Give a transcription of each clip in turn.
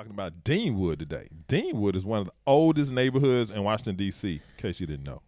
talking about Deanwood today. Deanwood is one of the oldest neighborhoods in Washington, D.C., in case you didn't know.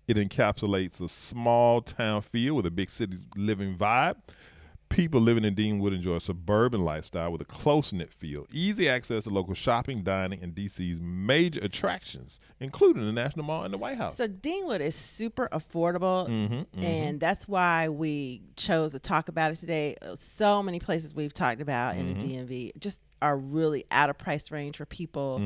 It encapsulates a small town feel with a big city living vibe. People living in Deanwood enjoy a suburban lifestyle with a close-knit feel, easy access to local shopping, dining, and DC's major attractions, including the National Mall and the White House. So Deanwood is super affordable, and that's why we chose to talk about it today. So many places we've talked about in the DMV just are really out of price range for people,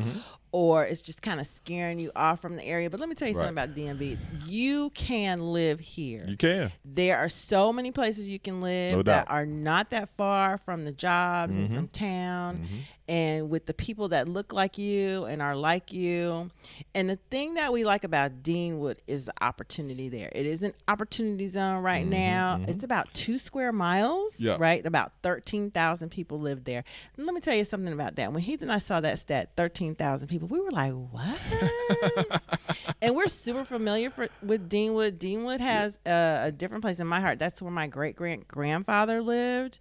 or it's just kind of scaring you off from the area. But let me tell you something about DMV. You can live here. You can. There are so many places you can live that are not that far from the jobs and from town, and with the people that look like you and are like you. And the thing that we like about Deanwood is the opportunity there. It is an opportunity zone right now. It's about 2 square miles, right? About 13,000 people live there. And let me tell you something about that. When Heath and I saw that stat, 13,000 people, we were like, what? And we're super familiar with Deanwood. Deanwood has a different place in my heart. That's where my great-grandfather lived.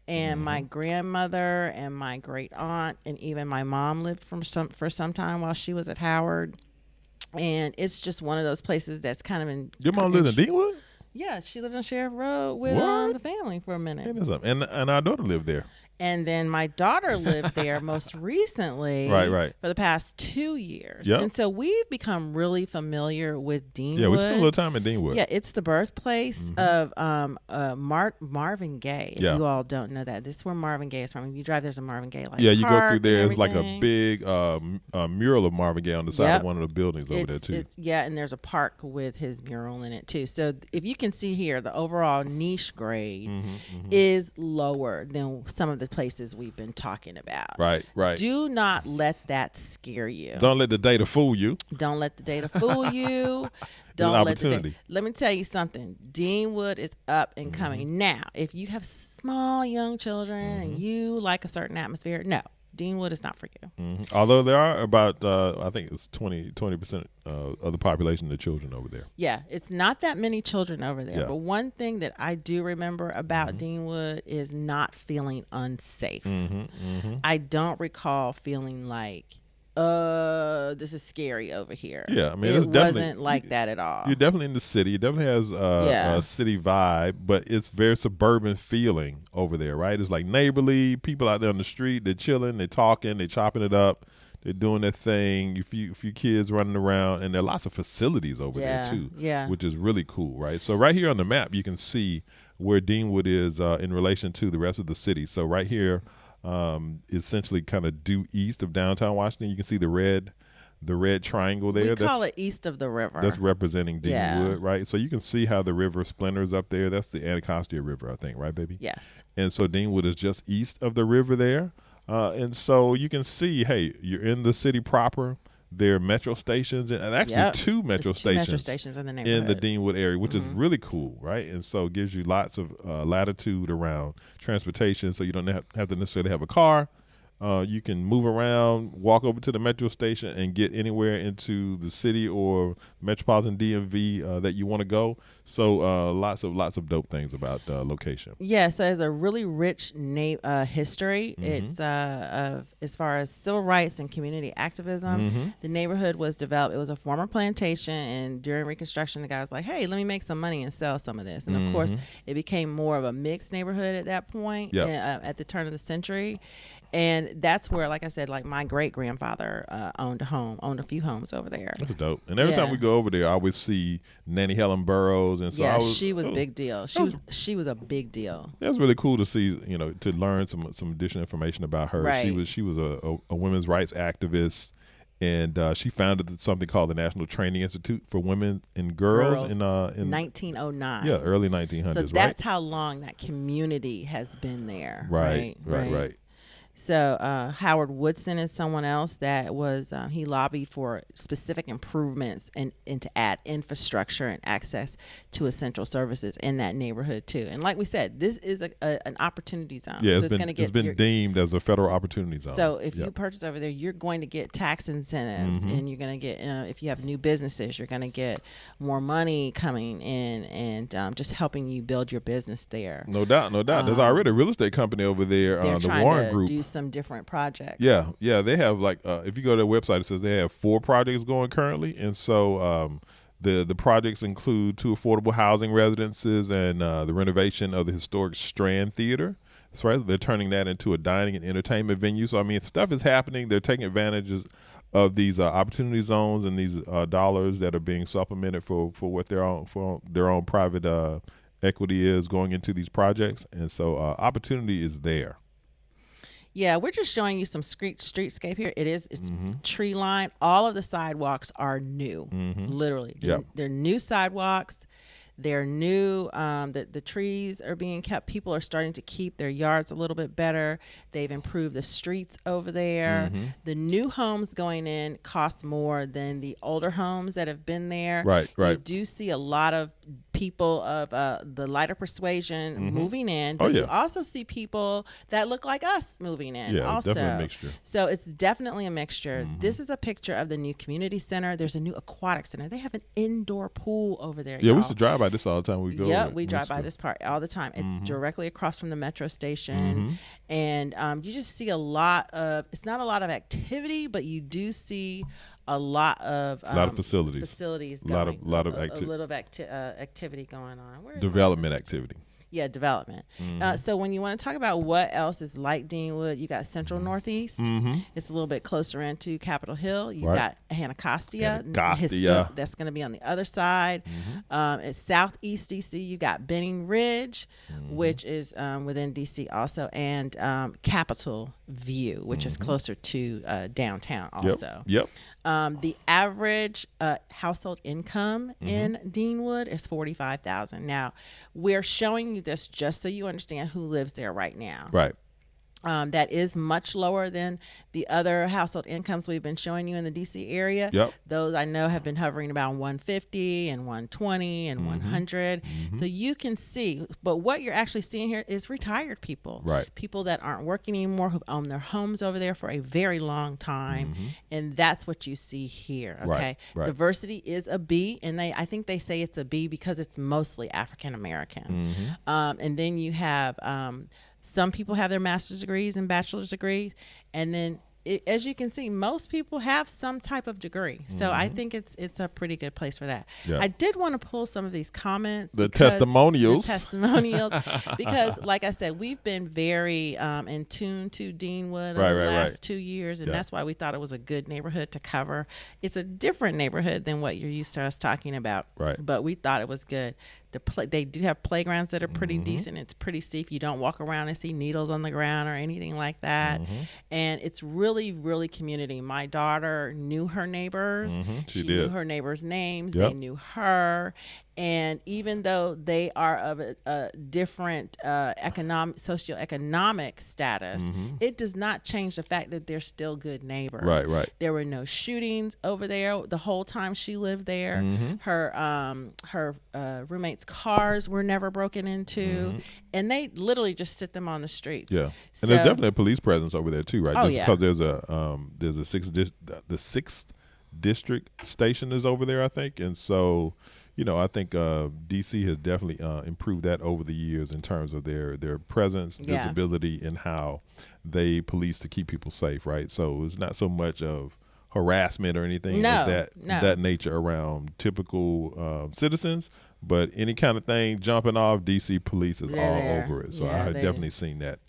And my grandmother and my great aunt and even my mom lived for some time while she was at Howard. And it's just one of those places that's kind of in. Your mom lived in Deanwood? Yeah, she lived on Sheriff Road with the family for a minute. And our daughter lived there. And then my daughter lived there most recently for the past 2 years. Yep. And so we've become really familiar with Deanwood. Yeah, we spent a little time in Deanwood. Yeah, it's the birthplace of Marvin Gaye. If you all don't know that. This is where Marvin Gaye is from. If you drive, there's a Marvin Gaye you go through there. It's like a big mural of Marvin Gaye on the side of one of the buildings over there, too. And there's a park with his mural in it, too. So if you can see here, the overall niche grade is lower than some of the places we've been talking about. Right. Do not let that scare you. Don't let the data fool you. Don't let the data fool you. Don't let the data. Let me tell you something. Deanwood is up and coming. Now, if you have small young children and you like a certain atmosphere, no. Deanwood is not for you. Although there are about, I think it's 20% of the population of children over there. Yeah, it's not that many children over there. Yeah. But one thing that I do remember about Deanwood is not feeling unsafe. I don't recall feeling like, this is scary over here. Yeah, I mean, it wasn't like that at all. You're definitely in the city. It definitely has a city vibe, but it's very suburban feeling over there, right? It's like neighborly, people out there on the street, they're chilling, they're talking, they're chopping it up, they're doing their thing, a few kids running around, and there are lots of facilities over there too, which is really cool, right? So right here on the map, you can see where Deanwood is in relation to the rest of the city. So right here, essentially kind of due east of downtown Washington. You can see the red triangle there. We call it east of the river. That's representing Deanwood, right? So you can see how the river splinters up there. That's the Anacostia River, I think, right, baby? Yes. And so Deanwood is just east of the river there. And so you can see, hey, you're in the city proper. There are metro stations, and actually two metro stations in the neighborhood. In the Deanwood area, which is really cool, right? And so it gives you lots of latitude around transportation, so you don't have to necessarily have a car. You can move around, walk over to the metro station, and get anywhere into the city or metropolitan DMV that you want to go. So lots of dope things about location. Yeah, so it's a really rich history. It's as far as civil rights and community activism. The neighborhood was developed. It was a former plantation, and during Reconstruction, the guy was like, "Hey, let me make some money and sell some of this." And of course, it became more of a mixed neighborhood at that point, at the turn of the century. And that's where, like I said, like my great-grandfather owned a few homes over there. That's dope. And every time we go over there, I always see Nanny Helen Burroughs. And so she was a big deal. She was a big deal. It was really cool to see, to learn some additional information about her. Right. She was a women's rights activist. And she founded something called the National Training Institute for Women and Girls in 1909. Yeah, early 1900s. So that's how long that community has been there. Right. So Howard Woodson is someone else that was, he lobbied for specific improvements and to add infrastructure and access to essential services in that neighborhood too. And like we said, this is an opportunity zone. Yeah, so it's been deemed as a federal opportunity zone. So if you purchase over there, you're going to get tax incentives, and you're going to get, if you have new businesses, you're going to get more money coming in and just helping you build your business there. No doubt. There's already a real estate company over there, the Warren Group. some different projects. Yeah, they have like if you go to their website, it says they have 4 projects going currently, and so the projects include 2 affordable housing residences and the renovation of the historic Strand Theater. That's right. They're turning that into a dining and entertainment venue. So I mean, stuff is happening. They're taking advantages of these opportunity zones and these dollars that are being supplemented for what their own private equity is going into these projects, and so opportunity is there. Yeah, we're just showing you some streetscape here. It's tree line. All of the sidewalks are new, literally. They're new sidewalks. They're new. The trees are being kept. People are starting to keep their yards a little bit better. They've improved the streets over there. The new homes going in cost more than the older homes that have been there. Right. You do see a lot of people of the lighter persuasion moving in, but you also see people that look like us moving in. Yeah, also. definitely a mixture. So it's definitely a mixture. This is a picture of the new community center. There's a new aquatic center. They have an indoor pool over there. Yeah, we used to drive by this all the time we go. Yeah, we drive by this part all the time. It's directly across from the metro station, and you just see a lot of. It's not a lot of activity, but you do see a lot of facilities. Facilities. A lot of activity going on. Development activity. Yeah, development. So when you want to talk about what else is like Deanwood, you got Central Northeast. It's a little bit closer into Capitol Hill. You got Anacostia. That's going to be on the other side. It's Southeast DC. You got Benning Ridge, which is within DC also, and Capitol View, which is closer to downtown also. Yep. The average household income in Deanwood is $45,000. Now, we're showing you this just so you understand who lives there right now. Right. That is much lower than the other household incomes we've been showing you in the DC area. Yep. Those I know have been hovering about 150 and 120 and 100. So you can see, but what you're actually seeing here is retired people. Right. People that aren't working anymore, who've owned their homes over there for a very long time. And that's what you see here. Okay. Right. Diversity is a B, and I think they say it's a B because it's mostly African American. And then you have some people have their master's degrees and bachelor's degrees, and then as you can see, most people have some type of degree. So I think it's a pretty good place for that. I did want to pull some of these comments. The testimonials. Because like I said, we've been very in tune to Deanwood over the last 2 years, and that's why we thought it was a good neighborhood to cover. It's a different neighborhood than what you're used to us talking about, but we thought it was good. They do have playgrounds that are pretty decent. It's pretty safe. You don't walk around and see needles on the ground or anything like that. And it's really, really community. My daughter knew her neighbors. She knew her neighbors' names. They knew her. And even though they are of a different socioeconomic status, it does not change the fact that they're still good neighbors. Right. There were no shootings over there the whole time she lived there. Her roommates' cars were never broken into, and they literally just sit them on the streets. Yeah, so, and there's definitely a police presence over there too, right? Oh, just because there's a sixth district station is over there, I think, and so. I think DC has definitely improved that over the years in terms of their presence, visibility, and how they police to keep people safe, right? So it's not so much of harassment or anything of that nature around typical citizens, but any kind of thing jumping off, DC police is all over it. So I have definitely seen that.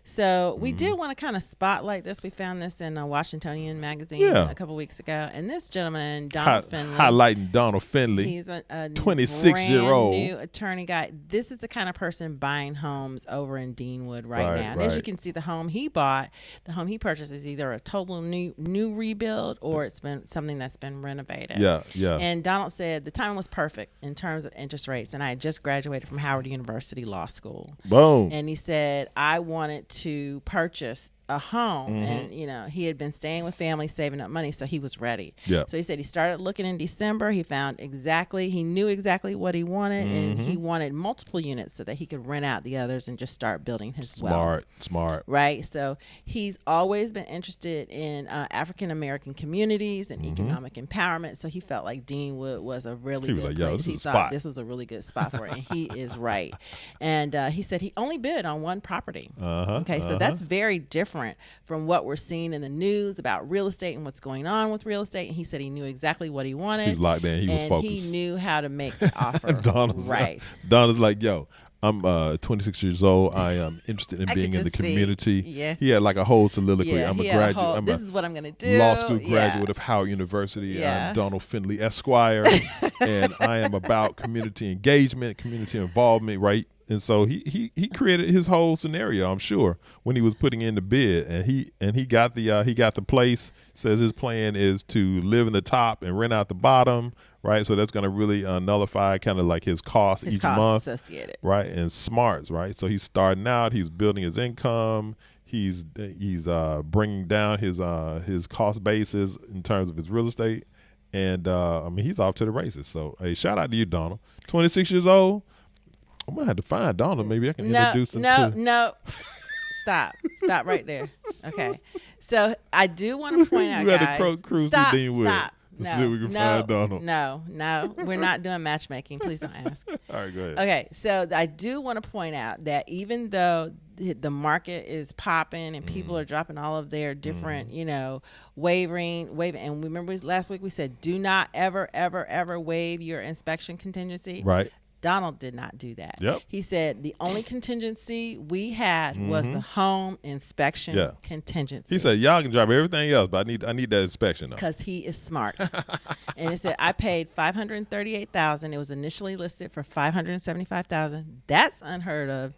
So we did want to kind of spotlight this. We found this in a Washingtonian magazine a couple weeks ago, and this gentleman, Donald Finley, highlighting Donald Finley. He's a 26-year-old new attorney guy. This is the kind of person buying homes over in Deanwood right now. And as you can see, the home he purchased is either a total new rebuild or it's been something that's been renovated. Yeah. And Donald said the timing was perfect in terms of interest rates, and I had just graduated from Howard University Law School. Boom. And he said, I wanted to purchase a home, and he had been staying with family, saving up money, so he was ready. So he said he started looking in December. He knew exactly what he wanted, and he wanted multiple units so that he could rent out the others and just start building his wealth. Smart. Right. So he's always been interested in African American communities and economic empowerment. So he felt like Deanwood was a really good place. He thought this was a really good spot for it. And he is right. And he said he only bid on one property. So that's very different different from what we're seeing in the news about real estate and what's going on with real estate. And he said he knew exactly what he wanted. He was locked in. He was focused. He knew how to make the offer. Right. Donna's like, yo, I'm 26 years old. I am interested in being in the community. Yeah. He had like a whole soliloquy. Yeah, I'm a graduate. This is what I'm going to do. Law school graduate of Howard University. Yeah. I'm Donald Finley Esquire. And I am about community engagement, community involvement, right? And so he created his whole scenario, I'm sure, when he was putting in the bid, and he got the place. Says his plan is to live in the top and rent out the bottom, right? So that's going to really nullify kind of like his costs each month, associated, right? And smarts, right? So he's starting out, he's building his income, he's bringing down his cost basis in terms of his real estate, and I mean he's off to the races. So hey, shout out to you, Donald, 26 years old. I'm gonna have to find Donald. Maybe I can introduce him to. No. Stop right there. Okay. So I do want to point out, guys. We had to cruise stop. to Deanwood. Stop. Let's see if we can find Donald. No. We're not doing matchmaking. Please don't ask. All right, go ahead. Okay. So I do want to point out that even though the market is popping and people are dropping all of their different, waving. And remember last week we said, do not ever waive your inspection contingency. Right. Donald did not do that. Yep. He said the only contingency we had was the home inspection contingency. He said, y'all can drop everything else, but I need that inspection though. Because he is smart. And it said, I paid $538,000. It was initially listed for $575,000. That's unheard of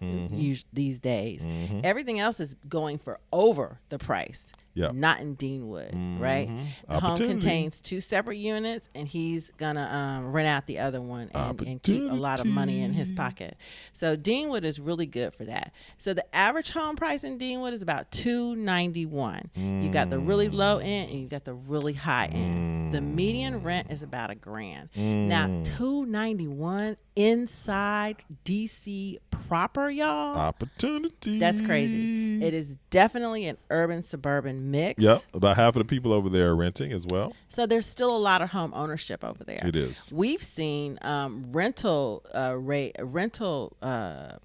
these days. Everything else is going for over the price. Yep. Not in Deanwood, right? The home contains 2 separate units, and he's gonna rent out the other one and keep a lot of money in his pocket. So Deanwood is really good for that. So the average home price in Deanwood is about $291. You got the really low end and you got the really high end. The median rent is about $1,000. Now $291 inside DC proper, y'all. Opportunity. That's crazy. It is definitely an urban suburban mix. Yep. About half of the people over there are renting as well. So there's still a lot of home ownership over there. It is. We've seen rental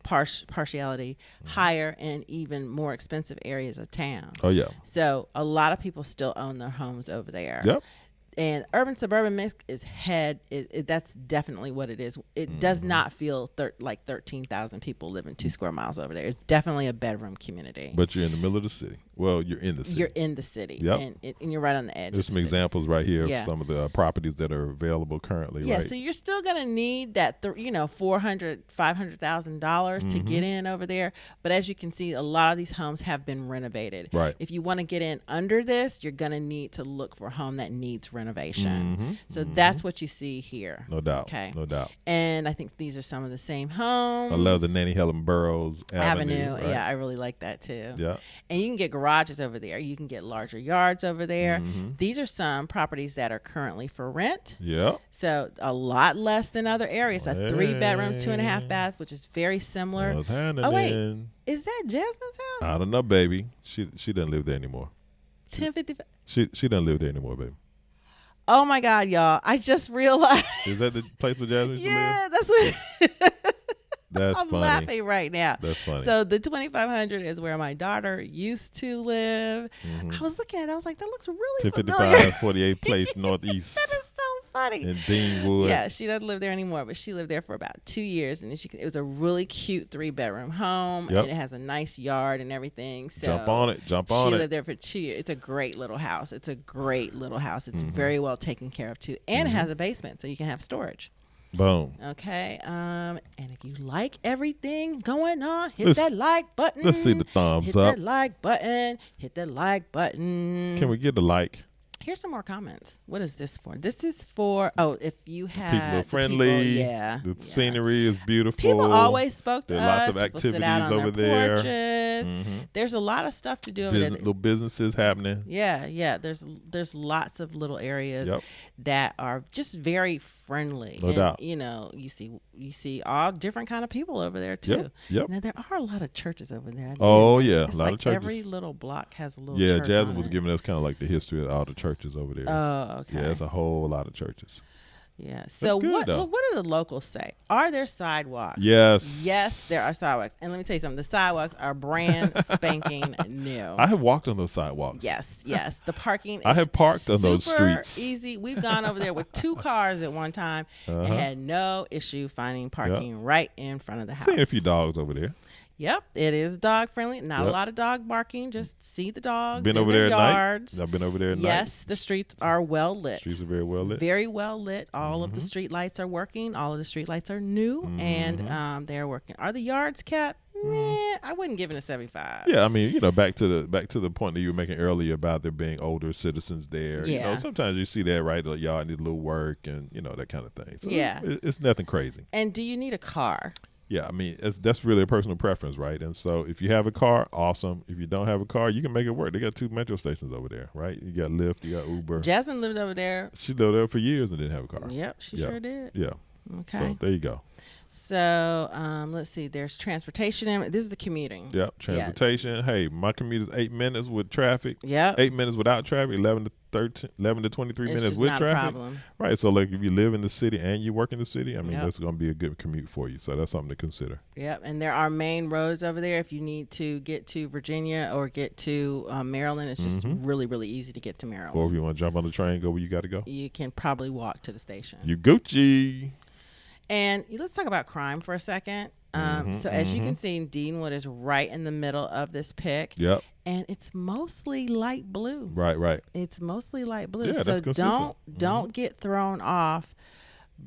partiality higher in even more expensive areas of town. Oh yeah. So a lot of people still own their homes over there. Yep. And urban suburban mix is that's definitely what it is. It does not feel like 13,000 people live in 2 square miles over there. It's definitely a bedroom community. But you're in the middle of the city. Well, you're in the city. You're in the city. Yep. And you're right on the edge. There's some examples right here of some of the properties that are available currently. Yeah, right? so you're still going to need that, $400,000, $500,000 to get in over there. But as you can see, a lot of these homes have been renovated. Right. If you want to get in under this, you're going to need to look for a home that needs renovation. So that's what you see here. No doubt. Okay. No doubt. And I think these are some of the same homes. I love the Nanny Helen Burroughs Avenue. Right? Yeah, I really like that too. Yeah. And you can get garages over there. You can get larger yards over there. These are some properties that are currently for rent. Yeah. So a lot less than other areas. A 3-bedroom, 2.5 bath, which is very similar. Is that Jasmine's house? I don't know, baby. She doesn't live there anymore. 1055. She doesn't live there anymore, baby. Oh my God, y'all! I just realized. Is that the place where Jasmine used to live? Yeah, that's what. That's I'm funny. laughing right now. That's funny. So the 2500 is where my daughter used to live. I was looking at it. I was like, that looks really 1055 48 Place Northeast. That is so funny. In Deanwood. Yeah, she doesn't live there anymore, but she lived there for about 2 years. And it was a really cute 3-bedroom home. Yep. And it has a nice yard and everything. So Jump on it. She lived there for 2 years. It's a great little house. It's very well taken care of, too. And it has a basement, so you can have storage. Boom. Okay. And if you like everything going on, hit that like button. Let's see the thumbs up. Hit that like button. Hit that like button. Can we get a like? Here's some more comments. What is this for? This is for, if you have people are friendly. The scenery is beautiful. People always spoke to us. There are lots of activities over there. There's a lot of stuff to do over there. Little businesses happening. Yeah. There's lots of little areas that are just very friendly. No doubt. You see all different kind of people over there too. Yep. Now there are a lot of churches over there. Oh yeah, it's a lot of churches. Every little block has a little. Yeah, church Jasmine on was it. giving us kind of like the history of all the churches over there. Oh, okay. Yeah, it's a whole lot of churches. Yeah. So what do the locals say? Are there sidewalks? Yes. Yes, there are sidewalks. And let me tell you something. The sidewalks are brand spanking new. I have walked on those sidewalks. Yes. The parking is I have parked on those streets. Easy. We've gone over there with 2 cars at one time and had no issue finding parking right in front of the house. Seen a few dogs over there. Yep, it is dog friendly. Not a lot of dog barking. Just see the dogs been in over their there yards. At night. I've been over there at night. Yes, the streets are well lit. Streets are very well lit. Very well lit. All of the street lights are working. All of the street lights are new, and they're working. Are the yards kept? I wouldn't give it a 75. Yeah, I mean, back to the point that you were making earlier about there being older citizens there. Yeah. Sometimes you see that, right? The yard need a little work and that kind of thing. So yeah, it's nothing crazy. And do you need a car? Yeah, I mean, that's really a personal preference, right? And so if you have a car, awesome. If you don't have a car, you can make it work. They got 2 metro stations over there, right? You got Lyft, you got Uber. Jasmine lived over there. She lived there for years and didn't have a car. Yep, she sure did. Yeah. Okay. So there you go. So let's see. There's transportation. This is the commuting. Yep, transportation. Yeah. Hey, my commute is 8 minutes with traffic. Yep. 8 minutes without traffic. 11 to 23 it's minutes just with not traffic. A problem. Right. So like if you live in the city and you work in the city, I mean that's going to be a good commute for you. So that's something to consider. Yep. And there are main roads over there. If you need to get to Virginia or get to Maryland, it's just really, really easy to get to Maryland. Or if you want to jump on the train, go where you got to go. You can probably walk to the station. You Gucci. And let's talk about crime for a second. So as you can see, Deanwood is right in the middle of this pick. Yep. And it's mostly light blue. Right. It's mostly light blue. Yeah, so that's don't get thrown off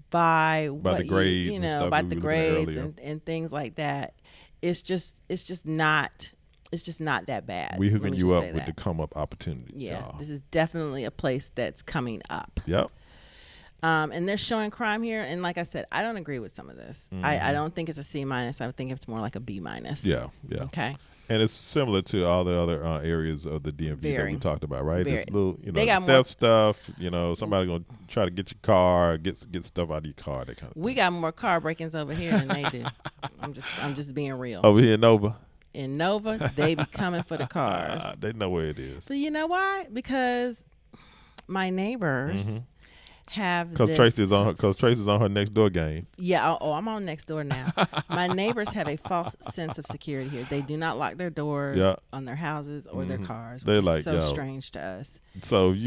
by the grades, by the grades and things like that. It's just not that bad. We hooking you up with the come up opportunity. Yeah, this is definitely a place that's coming up. Yep. And they're showing crime here, and like I said, I don't agree with some of this. I don't think it's a C-. I think it's more like a B-. Yeah. Okay. And it's similar to all the other areas of the DMV that we talked about, right? Very. It's little, they got theft stuff. Somebody gonna try to get your car, get stuff out of your car. That kind of. We got more car break-ins over here than they do. I'm just being real. Over here in Nova. In Nova, they be coming for the cars. They know where it is. So you know why? Because my neighbors. Because Tracy's on her next door game. Yeah. I'm on next door now. My neighbors have a false sense of security here. They do not lock their doors on their houses or their cars. They're which is so strange to us. So if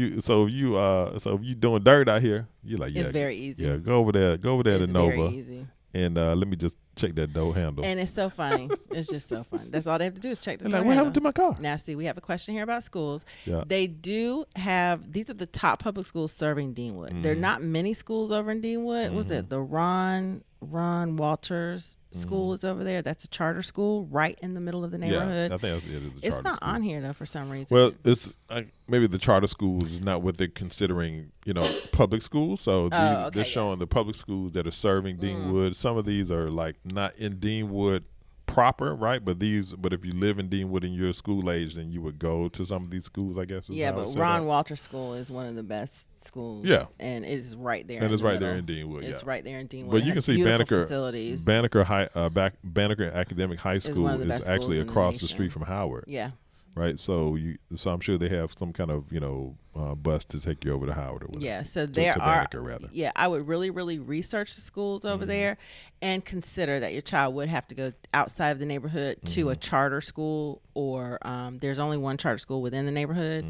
you doing dirt out here, you're like, it's very easy. Yeah, go over there to Nova. Very easy. And let me just check that door handle. And it's so funny. It's just so funny. That's all they have to do is check the door like, handle. What happened to my car? Now, see, we have a question here about schools. Yeah. They do have, these are the top public schools serving Deanwood. There are not many schools over in Deanwood. Was it the Ron Walters School is over there? That's a charter school right in the middle of the neighborhood. Yeah, I think it is a charter It's not school. on here, though, for some reason. Well, it's maybe the charter schools is not what they're considering, public schools. So they're showing the public schools that are serving Deanwood. Some of these are like not in Deanwood proper, right? But if you live in Deanwood and you're school age, then you would go to some of these schools, I guess. Yeah, but Ron Walters School is one of the best schools. Yeah. And it's right there. And it's right there in Deanwood. It's right there in Deanwood. But you can see Banneker facilities. Banneker Academic High School is actually across the street from Howard. Yeah. Right, so I'm sure they have some kind of bus to take you over to Howard or whatever. Yeah, so to Banneker, rather. Yeah, I would really, really research the schools over there, and consider that your child would have to go outside of the neighborhood to a charter school, or there's only one charter school within the neighborhood.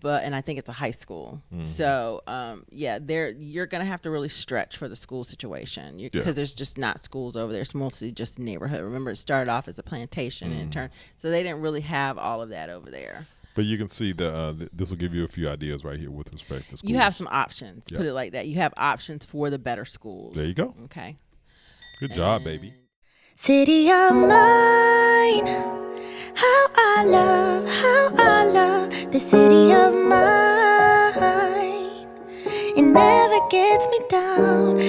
And I think it's a high school. So, you're going to have to really stretch for the school situation because there's just not schools over there. It's mostly just neighborhood. Remember, it started off as a plantation and turned, so they didn't really have all of that over there. But you can see this will give you a few ideas right here with respect to schools. You have some options, put it like that. You have options for the better schools. There you go. Okay. Good job, baby. City of mine, how I love the city of mine. It never gets me down.